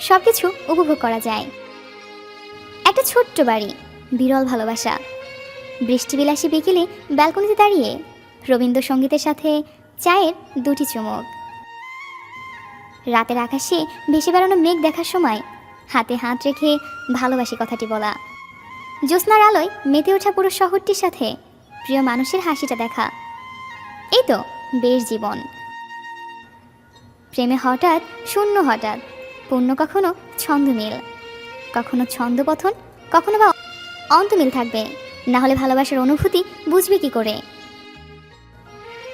সব কিছু উপভোগ করা যায়। একটা ছোট্ট বাড়ি, বিরল ভালোবাসা, বৃষ্টিবিলাসী বিকেলে ব্যালকনিতে দাঁড়িয়ে রবীন্দ্রসঙ্গীতের সাথে চায়ের দুটি চুমুক, রাতের আকাশে ভেসে বেড়ানো মেঘ দেখার সময় হাতে হাত রেখে ভালোবাসি কথাটি বলা, জ্যোৎস্নার আলোয় মেতে ওঠা পুরো শহরটির সাথে প্রিয় মানুষের হাসিটা দেখা, এই তো বেশ জীবন। প্রেমে হঠাৎ শূন্য, হঠাৎ পূর্ণ, কখনো ছন্দমিল, কখনো ছন্দপথন, কখনো বা অন্তমিল থাকবে, না হলে ভালোবাসার অনুভূতি বুঝবে কি করে?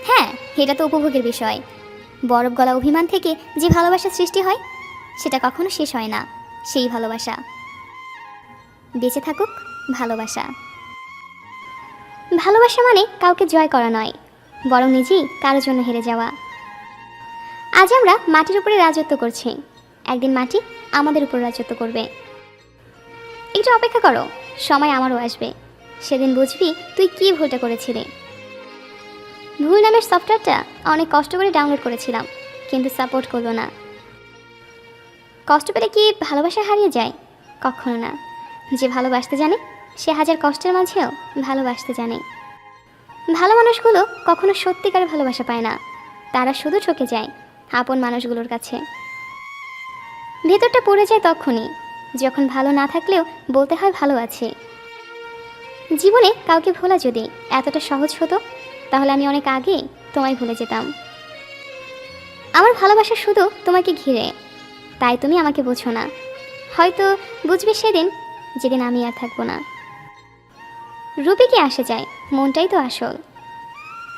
হ্যাঁ, এটা তো উপভোগের বিষয়। বরফ গলা অভিমান থেকে যে ভালোবাসার সৃষ্টি হয় সেটা কখনো শেষ হয় না। সেই ভালোবাসা বেঁচে থাকুক। ভালোবাসা ভালোবাসা মানে কাউকে জয় করা নয়, বরং নিজেই কারোর জন্য হেরে যাওয়া। আজ আমরা মাটির উপরে রাজত্ব করছি, একদিন মাটি আমাদের উপর রাজত্ব করবে। একটু অপেক্ষা করো, সময় আমারও আসবে, সেদিন বুঝবি তুই কি ভুলটা করেছিলি। ভুল নামের সফটওয়্যারটা অনেক কষ্ট করে ডাউনলোড করেছিলাম, কিন্তু সাপোর্ট করলো না। কষ্ট পেলে কি ভালোবাসা হারিয়ে যায়? কখনো না। যে ভালোবাসতে জানে সে হাজার কষ্টের মাঝেও ভালোবাসতে জানে। ভালো মানুষগুলো কখনো সত্যিকারের ভালোবাসা পায় না, তারা শুধু ঠকে যায় আপন মানুষগুলোর কাছে। ভেতরটা পড়ে যায় তখনই যখন ভালো না থাকলেও বলতে হয় ভালো আছে। জীবনে কাউকে ভোলা যদি এতটা সহজ হতো তাহলে আমি অনেক আগেই তোমায় ভুলে যেতাম। আমার ভালোবাসা শুধু তোমাকে ঘিরে, তাই তুমি আমাকে বোঝো না। হয়তো বুঝবে সেদিন, যেদিন আমি আর থাকবো না। রূপে কি আসে যায়, মনটাই তো আসল।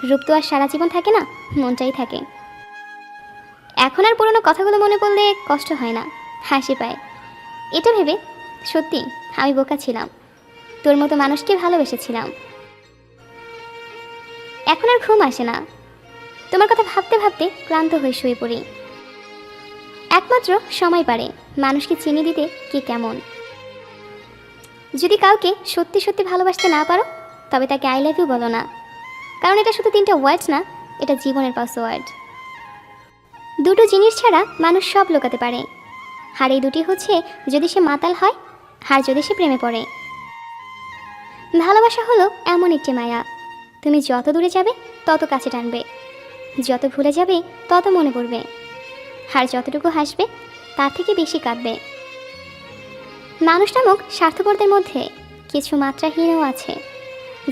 রূপ তো আর সারা জীবন থাকে না, মনটাই থাকে। এখন আর পুরনো কথাগুলো মনে পড়লে কষ্ট হয় না, হাসি পায়। এটা ভেবে সত্যি আমি বোকা ছিলাম, তোর মতো মানুষকে ভালোবেসেছিলাম। এখন আর ঘুম আসে না, তোমার কথা ভাবতে ভাবতে ক্লান্ত হয়ে শুয়ে পড়ি। একমাত্র সময় পারে মানুষকে চিনি দিতে কে কেমন। যদি কাউকে সত্যি সত্যি ভালোবাসতে না পারো তবে তাকে আই লাভ ইউ বলো না, কারণ এটা শুধু 3টা ওয়ার্ডস না, এটা জীবনের পাসওয়ার্ড। দুটো জিনিস ছাড়া মানুষ সব লুকাতে পারে, আর এই দুটি হচ্ছে যদি সে মাতাল হয় আর যদি সে প্রেমে পড়ে। ভালোবাসা হলো এমন একটি মায়া, তুমি যত দূরে যাবে তত কাছে টানবে, যত ভুলে যাবে তত মনে পড়বে, আর যতটুকু হাসবে তার থেকে বেশি কাঁদবে। মানুষ নামক স্বার্থপরদের মধ্যে কিছু মাত্রাহীনও আছে,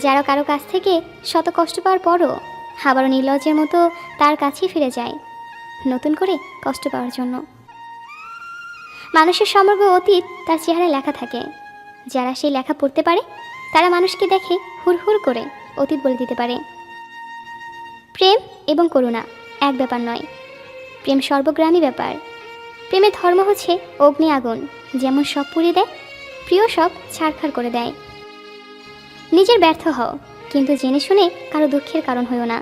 যারা কারো কাছ থেকে শত কষ্ট পাওয়ার পরও আবারও নির্লজ্জের মতো তার কাছেই ফিরে যায় নতুন করে কষ্ট পাওয়ার জন্য। মানুষের সমগ্র অতীত তার চেহারায় লেখা থাকে, যারা সেই লেখা পড়তে পারে তারা মানুষকে দেখে হুড়হুড় করে অতীত বলে দিতে পারে। প্রেম এবং করুণা এক ব্যাপার নয়, প্রেম সর্বগ্রামী ব্যাপার। প্রেমের ধর্ম হচ্ছে অগ্নি আগুন, যেমন সব পুড়িয়ে দেয়, প্রিয় সব ছাড়খাড় করে দেয়। নিজের ব্যর্থ হও, কিন্তু জেনে শুনে কারো দুঃখের কারণ হইও না।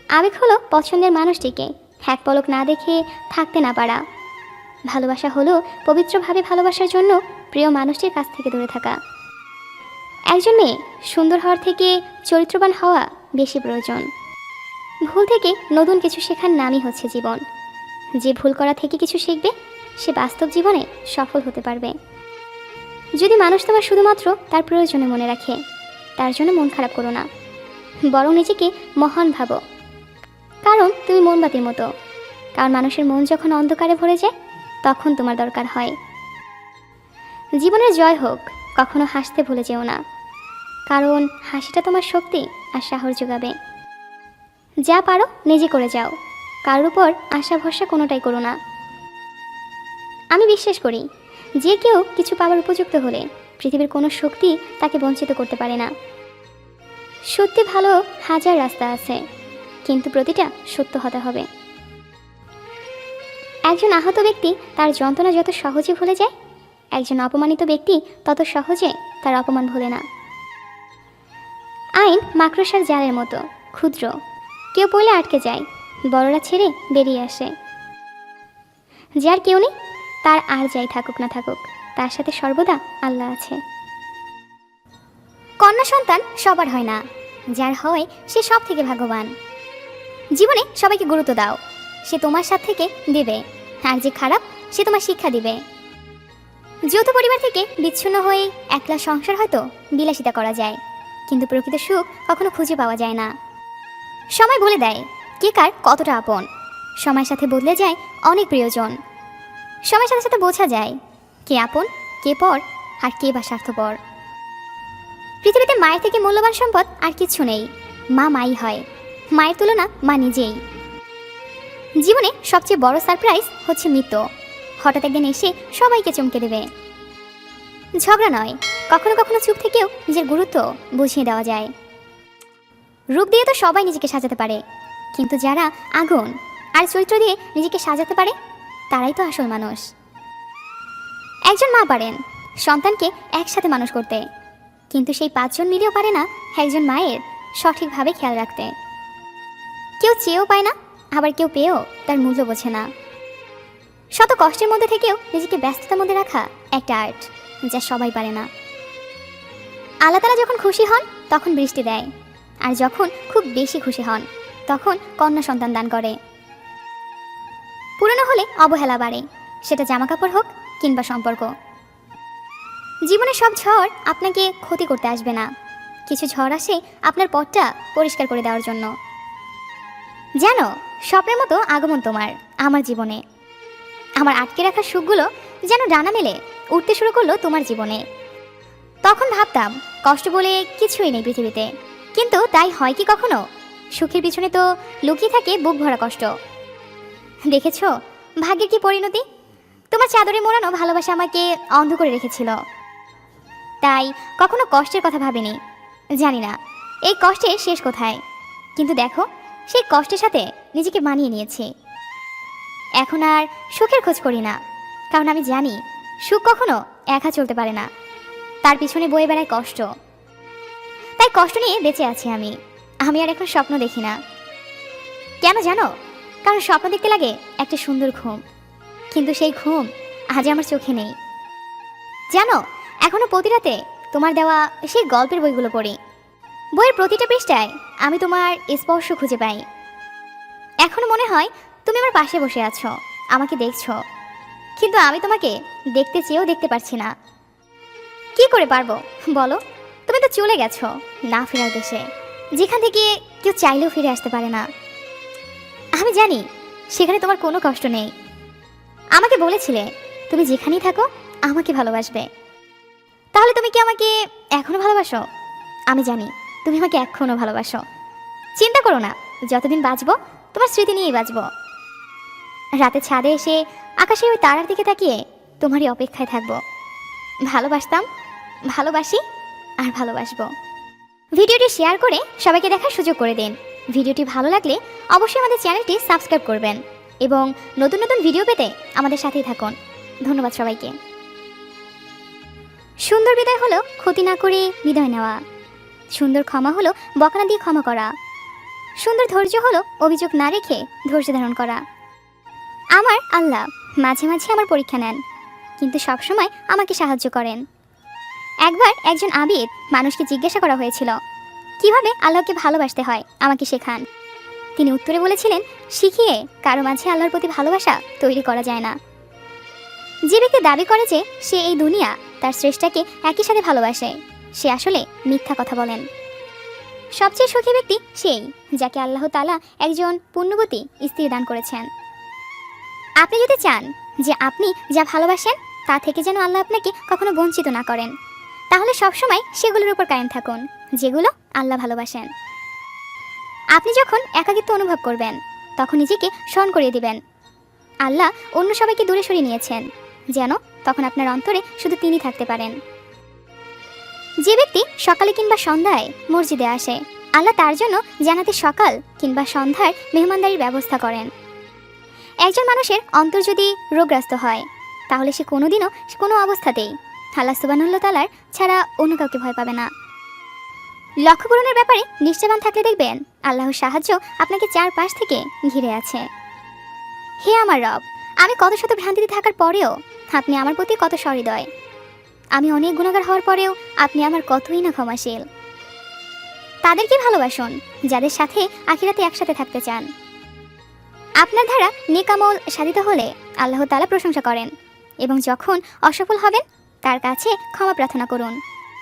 আবেগ হলো পছন্দের মানুষটিকে এক পলক না দেখে থাকতে না পারা। ভালোবাসা হলো পবিত্রভাবে ভালোবাসার জন্য প্রিয় মানুষটির কাছ থেকে দূরে থাকা। একজন মেয়ে সুন্দর হওয়ার থেকে চরিত্রবান হওয়া বেশি প্রয়োজন। ভুল থেকে নতুন কিছু শেখার নামই হচ্ছে জীবন। যে ভুল করা থেকে কিছু শিখবে সে বাস্তব জীবনে সফল হতে পারবে। যদি মানুষ তোমার শুধুমাত্র তার প্রয়োজনে মনে রাখে, তার জন্য মন খারাপ করো না, বরং নিজেকে মহান ভাবো, কারণ তুমি মোমবাতির মতো। কারণ মানুষের মন যখন অন্ধকারে ভরে যায় তখন তোমার দরকার হয়। জীবনের জয় হোক, কখনো হাসতে ভুলে যেও না, কারণ হাসিটা তোমার শক্তি আর সাহস যোগাবে। যা পারো নিজে করে যাও, কারোর উপর আশা ভরসা কোনোটাই করো না। আমি বিশ্বাস করি যে কেউ কিছু পাওয়ার উপযুক্ত হলে পৃথিবীর কোনো শক্তি তাকে বঞ্চিত করতে পারে না। সত্যি ভালো হাজার রাস্তা আছে, কিন্তু প্রতিটা সত্য হতে হবে। একজন আহত ব্যক্তি তার যন্ত্রণা যত সহজে ভুলে যায়, একজন অপমানিত ব্যক্তি তত সহজে তার অপমান ভোলে না। আইন মাকড়সার জালের মতো ক্ষুদ্র, কেউ পড়লে আটকে যায়, বড়রা ছেড়ে বেরিয়ে আসে। যার কেউ নেই তার আর যাই থাকুক না থাকুক, তার সাথে সর্বদা আল্লাহ আছে। কন্যা সন্তান সবার হয় না, যার হয় সে সব থেকে ভাগ্যবান। জীবনে সবাইকে গুরুত্ব দাও, সে তোমার সাথে থেকে দেবে, আর যে খারাপ সে তোমার শিক্ষা দিবে। যৌথ পরিবার থেকে বিচ্ছিন্ন হয়ে একলা সংসার হয়তো বিলাসিতা করা যায়, কিন্তু প্রকৃত সুখ কখনো খুঁজে পাওয়া যায় না। সময় বলে দেয় কে কার কতটা আপন। সময়ের সাথে বদলে যায় অনেক প্রিয়জন। সময়ের সাথে সাথে বোঝা যায় কে আপন, কে পর, আর কে বা স্বার্থপর। পৃথিবীতে মায়ের থেকে মূল্যবান সম্পদ আর কিছু নেই। মা মাই হয়, মায়ের তুলনা মা নিজেই। জীবনে সবচেয়ে বড় সারপ্রাইজ হচ্ছে মৃত্যু। হঠাৎ একদিন এসে সবাইকে চমকে দেবে। ঝগড়া নয়, কখনো কখনো চুপ থেকেও নিজের গুরুত্ব বুঝিয়ে দেওয়া যায়। রূপ দিয়ে তো সবাই নিজেকে সাজাতে পারে, কিন্তু যারা আগুন আর চরিত্র দিয়ে নিজেকে সাজাতে পারে তারাই তো আসল মানুষ। একজন মা পারেন সন্তানকে একসাথে মানুষ করতে, কিন্তু সেই 5 জন মিলেও পারে না একজন মায়ের সঠিকভাবে খেয়াল রাখতে। কেউ চেয়েও পায় না, আবার কেউ পেয়েও তার মূল্য বোঝে না। শত কষ্টের মধ্যে থেকেও নিজেকে ব্যস্ততার মধ্যে রাখা একটা আর্ট, যা সবাই পারে না। আল্লাহ তাআলা যখন খুশি হন তখন বৃষ্টি দেয়, আর যখন খুব বেশি খুশি হন তখন কন্যা সন্তান দান করে। পুরনো হলে অবহেলা বাড়ে, সেটা জামাকাপড় হোক কিংবা সম্পর্ক। জীবনে সব ঝড় আপনাকে ক্ষতি করতে আসবে না, কিছু ঝড় আসে আপনার পথটা পরিষ্কার করে দেওয়ার জন্য। জানো, স্বপ্নের মতো আগমন তোমার আমার জীবনে। আমার আটকে রাখা সুখগুলো যেন ডানা মেলে উঠতে শুরু করলো তোমার জীবনে। তখন ভাবতাম কষ্ট বলে কিছুই নেই পৃথিবীতে, কিন্তু তাই হয় কি কখনো? সুখের পিছনে তো লুকিয়ে থাকে বুক ভরা কষ্ট। দেখেছো ভাগ্যের কি পরিণতি? তোমার চাদরে মোড়ানো ভালোবাসা আমাকে অন্ধ করে রেখেছিল, তাই কখনো কষ্টের কথা ভাবিনি। জানি না এই কষ্টের শেষ কোথায়, কিন্তু দেখো সেই কষ্টের সাথে নিজেকে মানিয়ে নিয়েছি। এখন আর সুখের খোঁজ করি না, কারণ আমি জানি সুখ কখনো একা চলতে পারে না, তার পিছনে বয়ে বেড়ায় কষ্ট। তাই কষ্ট নিয়ে বেঁচে আছি আমি। আমি আর এখন স্বপ্ন দেখি না। কেন জানো? কারণ স্বপ্ন দেখতে লাগে একটা সুন্দর ঘুম, কিন্তু সেই ঘুম আজ আমার চোখে নেই। জানো, এখনো প্রতি রাতে তোমার দেওয়া সেই গল্পের বইগুলো পড়ি। বইয়ের প্রতিটা পৃষ্ঠায় আমি তোমার স্পর্শ খুঁজে পাই। এখনো মনে হয় তুমি আমার পাশে বসে আছো, আমাকে দেখছো, কিন্তু আমি তোমাকে দেখতে চেয়েও দেখতে পারছি না। কি করে পারবো বলো? তুমি তো চলে গেছো না ফেরার দেশে, যেখান থেকে কেউ চাইলেও ফিরে আসতে পারে না। আমি জানি সেখানে তোমার কোনো কষ্ট নেই। আমাকে বলেছিলে তুমি যেখানেই থাকো আমাকে ভালোবাসবে। তাহলে তুমি কি আমাকে এখনো ভালোবাসো? আমি জানি তুমি আমাকে এখনো ভালোবাসো। চিন্তা করো না, যতদিন বাঁচবো তোমার স্মৃতি নিয়েই বাঁচবো। রাতে ছাদে এসে আকাশে ওই তারার দিকে তাকিয়ে তোমারই অপেক্ষায় থাকবো। ভালোবাসতাম, ভালোবাসি, আর ভালোবাসবো। ভিডিওটি শেয়ার করে সবাইকে দেখার সুযোগ করে দিন। ভিডিওটি ভালো লাগলে অবশ্যই আমাদের চ্যানেলটি সাবস্ক্রাইব করবেন এবং নতুন নতুন ভিডিও পেতে আমাদের সাথেই থাকুন। ধন্যবাদ সবাইকে। সুন্দর বিদায় হলো ক্ষতি না করে বিদায় নেওয়া। সুন্দর ক্ষমা হলো বকানা দিয়ে ক্ষমা করা। সুন্দর ধৈর্য হলো অভিযোগ না রেখে ধৈর্য ধারণ করা। আমার আল্লাহ মাঝে মাঝে আমার পরীক্ষা নেন, কিন্তু সবসময় আমাকে সাহায্য করেন। একবার একজন আবিদ মানুষকে জিজ্ঞাসা করা হয়েছিল কিভাবে আল্লাহকে ভালোবাসতে হয়, আমাকে শেখান। তিনি উত্তরে বলেছিলেন, শিখিয়ে কারো মাঝে আল্লাহর প্রতি ভালোবাসা তৈরি করা যায় না। যে ব্যক্তি দাবি করে যে সে এই দুনিয়া তার শ্রেষ্ঠাকে একই সাথে ভালোবাসে, সে আসলে মিথ্যা কথা বলেন। সবচেয়ে সুখী ব্যক্তি সেই যাকে আল্লাহ তাআলা একজন পুণ্যবতী স্ত্রী দান করেছেন। আপনি যদি চান যে আপনি যা ভালোবাসেন তা থেকে যেন আল্লাহ আপনাকে কখনো বঞ্চিত না করেন, তাহলে সবসময় সেগুলোর উপর কায়েম থাকুন যেগুলো আল্লাহ ভালোবাসেন। আপনি যখন একাকিত্ব অনুভব করবেন তখন নিজেকে স্মরণ করিয়ে দিবেন আল্লাহ অন্য সবাইকে দূরে সরিয়ে নিয়েছেন, যেন তখন আপনার অন্তরে শুধু তিনি থাকতে পারেন। যে ব্যক্তি সকালে কিংবা সন্ধ্যায় মসজিদে আসে, আল্লাহ তার জন্য জান্নাতে সকাল কিংবা সন্ধ্যার মেহমানদারির ব্যবস্থা করেন। একজন মানুষের অন্তর যদি রোগগ্রস্ত হয়, তাহলে সে কোনোদিনও কোনো অবস্থাতেই আল্লাহ সুবহানাহু তাআলার ছাড়া অন্য কাউকে ভয় পাবে না। লক্ষ্য পূরণের ব্যাপারে নিশ্চয়বান থাকলে দেখবেন আল্লাহর সাহায্য আপনাকে চারপাশ থেকে ঘিরে আছে। হে আমার রব, আমি কত শত ভ্রান্তিতে থাকার পরেও আপনি আমার প্রতি কত সহৃদয়। আমি অনেক গুনাহগার হওয়ার পরেও আপনি আমার কতই না ক্ষমাশীল। তাদেরকে ভালোবাসুন যাদের সাথে আখিরাতে একসাথে থাকতে চান। আপনার দ্বারা নেক আমল সাধিত হলে আল্লাহ তাআলা প্রশংসা করেন এবং যখন অসফল হবেন তার কাছে ক্ষমা প্রার্থনা করুন।